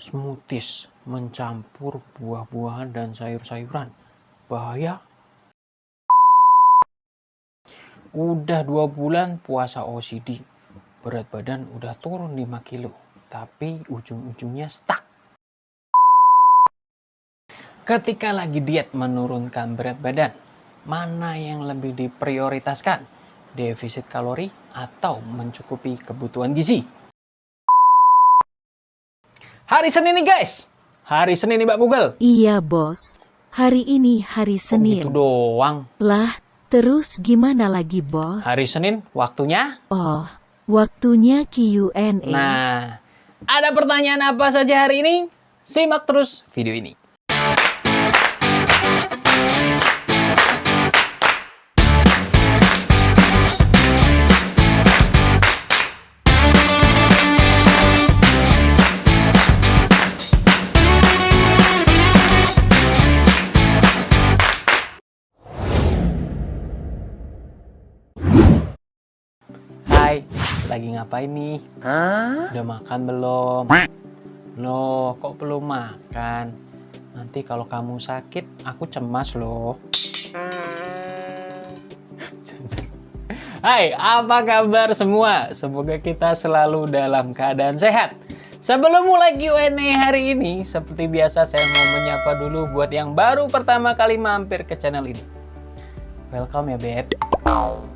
Smoothies mencampur buah-buahan dan sayur-sayuran. Bahaya. Udah 2 bulan puasa OCD. Berat badan udah turun 5 kilo. Tapi ujung-ujungnya stuck. Ketika lagi diet menurunkan berat badan, mana yang lebih diprioritaskan? Defisit kalori atau mencukupi kebutuhan gizi? Hari Senin nih guys. Hari Senin nih Mbak Google. Iya bos, hari ini hari Kok Senin. gitu doang? Lah, terus gimana lagi bos? Hari Senin waktunya? Oh, waktunya Q&A. Nah, ada pertanyaan apa saja hari ini? Simak terus video ini. Hai, lagi ngapain nih? Udah makan belum? Loh, kok belum makan? Nanti kalau kamu sakit, aku cemas loh. Hai, apa kabar semua? Semoga kita selalu dalam keadaan sehat. Sebelum mulai Q&A hari ini, seperti biasa saya mau menyapa dulu buat yang baru pertama kali mampir ke channel ini. Welcome ya, Beb.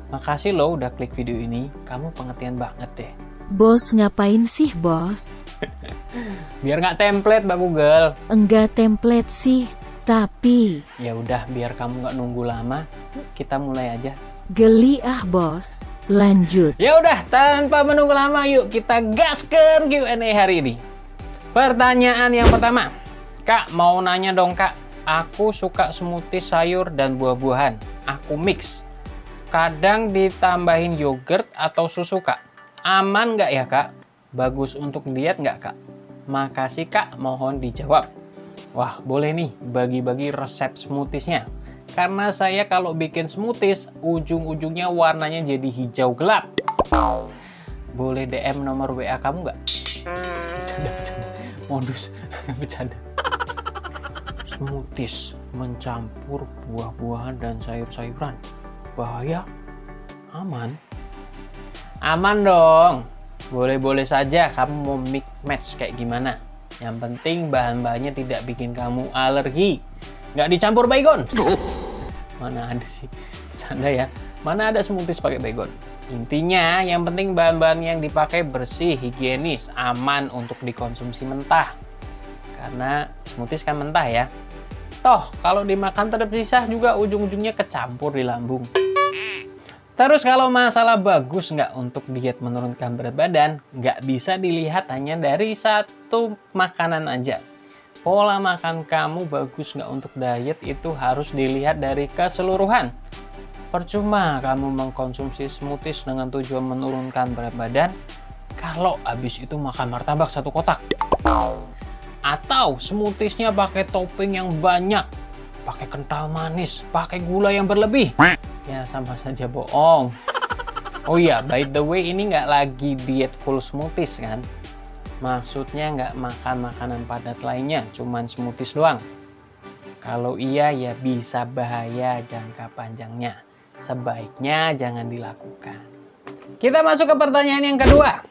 Makasih loh udah klik video ini. Kamu pengertian banget deh. Bos ngapain sih bos? Biar nggak template, Mbak Google. Enggak template sih, tapi Ya udah, biar kamu nggak nunggu lama, kita mulai aja. geli ah bos. Lanjut. Ya udah, tanpa menunggu lama, yuk kita gaskan Q&A hari ini. Pertanyaan yang pertama, Kak mau nanya dong Kak. Aku suka smoothie sayur dan buah-buahan. Aku mix. Kadang ditambahin yogurt atau susu Kak. Aman nggak ya Kak? Bagus untuk diet nggak Kak? Makasih Kak, mohon dijawab. Wah, boleh nih bagi-bagi resep smoothiesnya. Karena saya kalau bikin smoothies, ujung-ujungnya warnanya jadi hijau gelap. Boleh DM nomor WA kamu nggak? Bercanda. Modus, bercanda. Smoothies mencampur buah-buahan dan sayur-sayuran. Bahaya? Aman? Aman dong. Boleh-boleh saja kamu mau mix match kayak gimana. Yang penting bahan-bahannya tidak bikin kamu alergi. Nggak dicampur baygon. Mana ada sih, bercanda ya. Mana ada smoothies pakai baygon. Intinya yang penting bahan-bahan yang dipakai bersih, higienis, aman untuk dikonsumsi mentah. Karena smoothies kan mentah ya. Toh kalau dimakan terpisah juga ujung-ujungnya kecampur di lambung. Terus kalau masalah bagus nggak untuk diet menurunkan berat badan, nggak bisa dilihat hanya dari satu makanan aja. Pola makan kamu bagus nggak untuk diet itu harus dilihat dari keseluruhan. Percuma kamu mengkonsumsi smoothies dengan tujuan menurunkan berat badan, kalau habis itu makan martabak 1 kotak. Atau smoothiesnya pakai topping yang banyak, pakai kental manis, pakai gula yang berlebih. Ya sama saja bohong. Oh iya, by the way ini nggak lagi diet full smoothies kan? Maksudnya nggak makan makanan padat lainnya, cuman smoothies doang. Kalau iya ya bisa bahaya jangka panjangnya. Sebaiknya jangan dilakukan. Kita masuk ke pertanyaan yang kedua.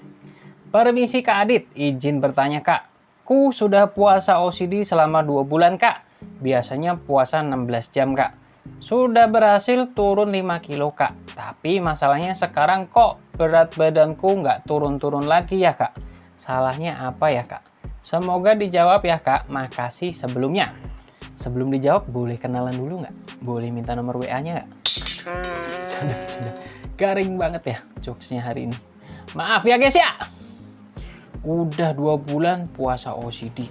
Permisi Kak Adit, izin bertanya Kak. Ku sudah puasa OCD selama 2 bulan Kak. Biasanya puasa 16 jam Kak. Sudah berhasil turun 5 kilo Kak. Tapi masalahnya sekarang kok berat badanku nggak turun-turun lagi ya Kak. Salahnya apa ya Kak? Semoga dijawab ya Kak. Makasih sebelumnya. Sebelum dijawab boleh kenalan dulu nggak? Boleh minta nomor WA-nya nggak? Bercanda. Garing banget ya jokesnya hari ini. Maaf ya guys ya. Udah 2 bulan puasa OCD.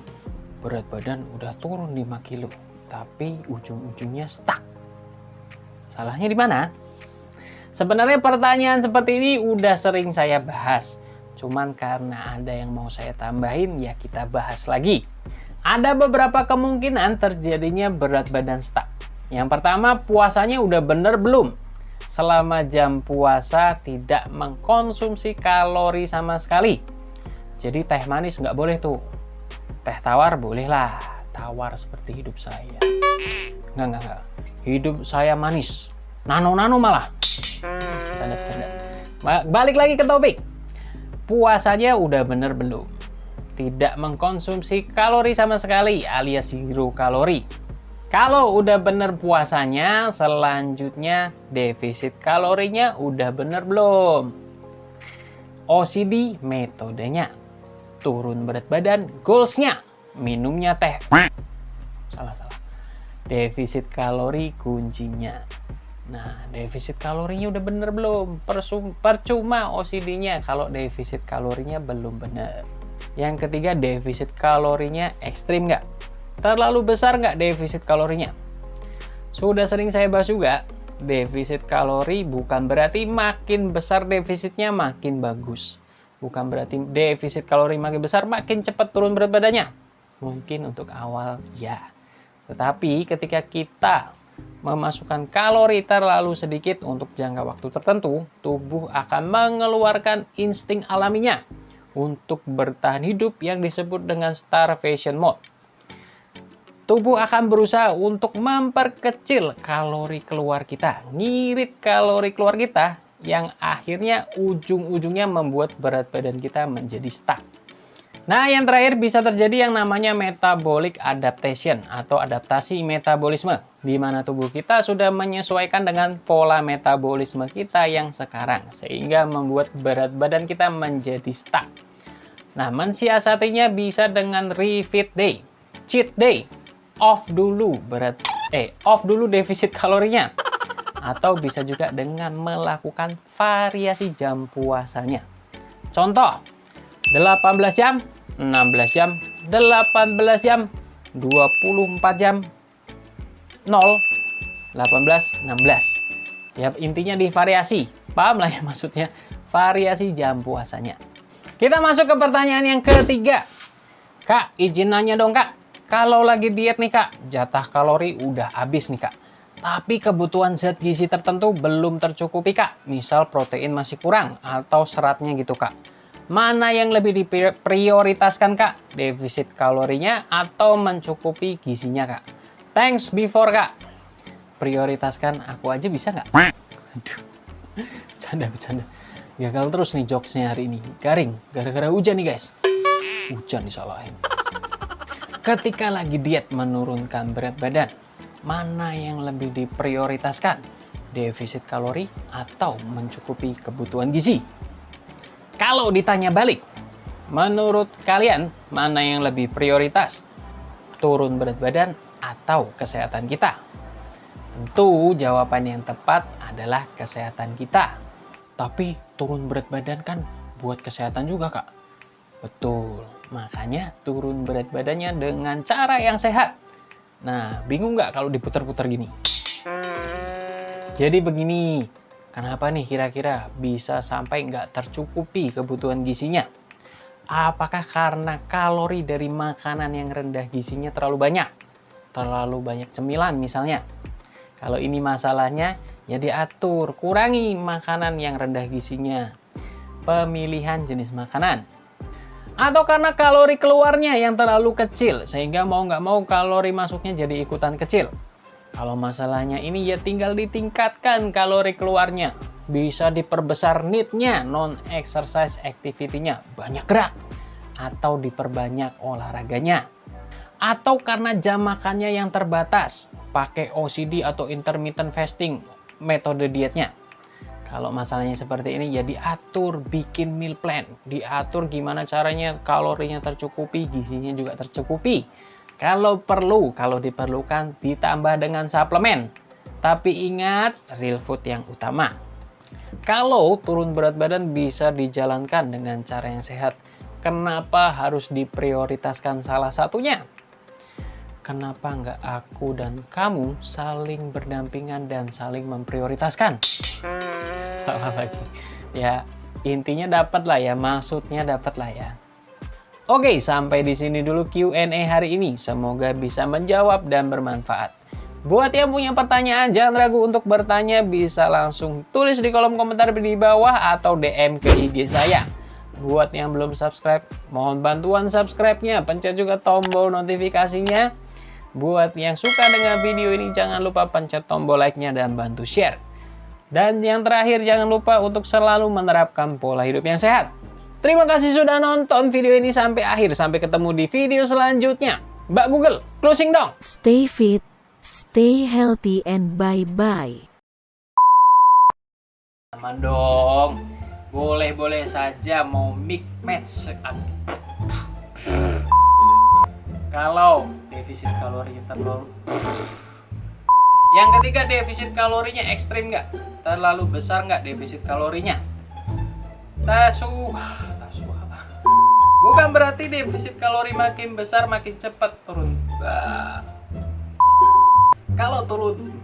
Berat badan udah turun 5 kilo. Tapi ujung-ujungnya stuck. Salahnya di mana? Sebenarnya pertanyaan seperti ini udah sering saya bahas. Cuman karena ada yang mau saya tambahin, ya kita bahas lagi. Ada beberapa kemungkinan terjadinya berat badan stuck. Yang pertama, puasanya udah bener belum? Selama jam puasa tidak mengkonsumsi kalori sama sekali. Jadi teh manis nggak boleh tuh. Teh tawar bolehlah, tawar seperti hidup saya. Enggak. Hidup saya manis. Nano-nano malah. Bercanda. Balik lagi ke topik. Puasanya udah bener belum? Tidak mengkonsumsi kalori sama sekali alias zero kalori. Kalau udah bener puasanya, selanjutnya defisit kalorinya udah bener belum? OCD metodenya. Turun berat badan, goalsnya. Minumnya teh. Salah. Defisit kalori kuncinya. Nah, defisit kalorinya udah bener belum? Percuma OCD-nya kalau defisit kalorinya belum bener. Yang ketiga, defisit kalorinya ekstrim nggak? Terlalu besar nggak defisit kalorinya? Sudah sering saya bahas juga, defisit kalori bukan berarti makin besar defisitnya makin bagus. Bukan berarti defisit kalori makin besar makin cepat turun berat badannya. Mungkin untuk awal ya. Tetapi ketika kita memasukkan kalori terlalu sedikit untuk jangka waktu tertentu, tubuh akan mengeluarkan insting alaminya untuk bertahan hidup yang disebut dengan starvation mode. Tubuh akan berusaha untuk memperkecil kalori keluar kita, ngirit kalori keluar kita, yang akhirnya ujung-ujungnya membuat berat badan kita menjadi stuck. Nah, yang terakhir bisa terjadi yang namanya metabolic adaptation atau adaptasi metabolisme, di mana tubuh kita sudah menyesuaikan dengan pola metabolisme kita yang sekarang, sehingga membuat berat badan kita menjadi stuck. Nah, mensiasatinya bisa dengan refeed day, cheat day, off dulu defisit kalorinya, atau bisa juga dengan melakukan variasi jam puasanya. Contoh, 18 jam, 16 jam, 18 jam, 24 jam, 0, 18, 16. Ya, intinya divariasi. Paham lah ya maksudnya? Variasi jam puasanya. Kita masuk ke pertanyaan yang ketiga. Kak, izin nanya dong Kak. Kalau lagi diet nih Kak, jatah kalori udah habis nih Kak. Tapi kebutuhan zat gizi tertentu belum tercukupi Kak. Misal protein masih kurang atau seratnya gitu Kak. Mana yang lebih diprioritaskan Kak? Defisit kalorinya atau mencukupi gizinya Kak? Thanks before Kak. Prioritaskan aku aja bisa nggak? Aduh, bercanda. Gagal terus nih jokesnya hari ini. Garing, gara-gara hujan nih guys. Hujan disalahin. Ketika lagi diet menurunkan berat badan, mana yang lebih diprioritaskan? Defisit kalori atau mencukupi kebutuhan gizi? Kalau ditanya balik, menurut kalian mana yang lebih prioritas? Turun berat badan atau kesehatan kita? Tentu jawaban yang tepat adalah kesehatan kita. Tapi turun berat badan kan buat kesehatan juga Kak. Betul, makanya turun berat badannya dengan cara yang sehat. Nah, bingung nggak kalau diputar-putar gini? Jadi begini, kenapa nih kira-kira bisa sampai nggak tercukupi kebutuhan gizinya? Apakah karena kalori dari makanan yang rendah gizinya terlalu banyak? Terlalu banyak cemilan misalnya. Kalau ini masalahnya, ya diatur, kurangi makanan yang rendah gizinya. Pemilihan jenis makanan. Atau karena kalori keluarnya yang terlalu kecil, sehingga mau nggak mau kalori masuknya jadi ikutan kecil. Kalau masalahnya ini ya tinggal ditingkatkan kalori keluarnya. Bisa diperbesar need-nya, non-exercise activity-nya, banyak gerak. Atau diperbanyak olahraganya. Atau karena jam makannya yang terbatas, pakai OCD atau intermittent fasting, metode dietnya. Kalau masalahnya seperti ini ya diatur, bikin meal plan. Diatur gimana caranya kalorinya tercukupi, gizinya juga tercukupi. Kalau perlu, kalau diperlukan ditambah dengan suplemen. Tapi ingat, real food yang utama. Kalau turun berat badan bisa dijalankan dengan cara yang sehat, kenapa harus diprioritaskan salah satunya? Kenapa nggak aku dan kamu saling berdampingan dan saling memprioritaskan? Salah lagi. Ya, intinya dapat lah ya, maksudnya dapat lah ya. Oke, sampai di sini dulu Q&A hari ini. Semoga bisa menjawab dan bermanfaat. Buat yang punya pertanyaan, jangan ragu untuk bertanya. Bisa langsung tulis di kolom komentar di bawah atau DM ke IG saya. Buat yang belum subscribe, mohon bantuan subscribe-nya. Pencet juga tombol notifikasinya. Buat yang suka dengan video ini, jangan lupa pencet tombol like-nya dan bantu share. Dan yang terakhir, jangan lupa untuk selalu menerapkan pola hidup yang sehat. Terima kasih sudah nonton video ini sampai akhir. Sampai ketemu di video selanjutnya. Mbak Google, closing dong. Stay fit, stay healthy, and bye-bye. Aman dong. Boleh-boleh saja mau mix match. Kalau defisit kalori terlalu. Yang ketiga, defisit kalorinya ekstrim nggak? Terlalu besar nggak defisit kalorinya? Tasu apa? Bukan berarti defisit kalori makin besar makin cepat turun. Kalau turun